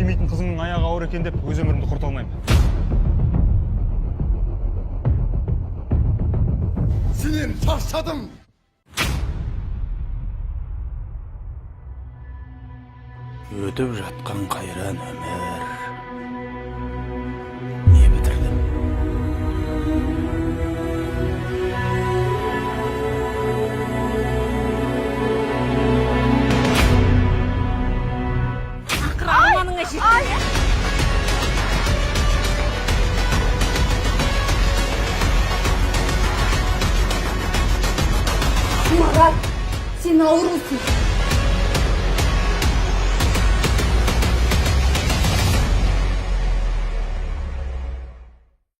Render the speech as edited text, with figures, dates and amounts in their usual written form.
келмейтін қызыңның аяғы ауыр екен деп өз өмірімді құрта алмаймын. Сенен шаршадым. Өтіп жатқан қайран өмір. Не бітірдім? Ақыры арманыңа жеттің. Марат, сен аурусың.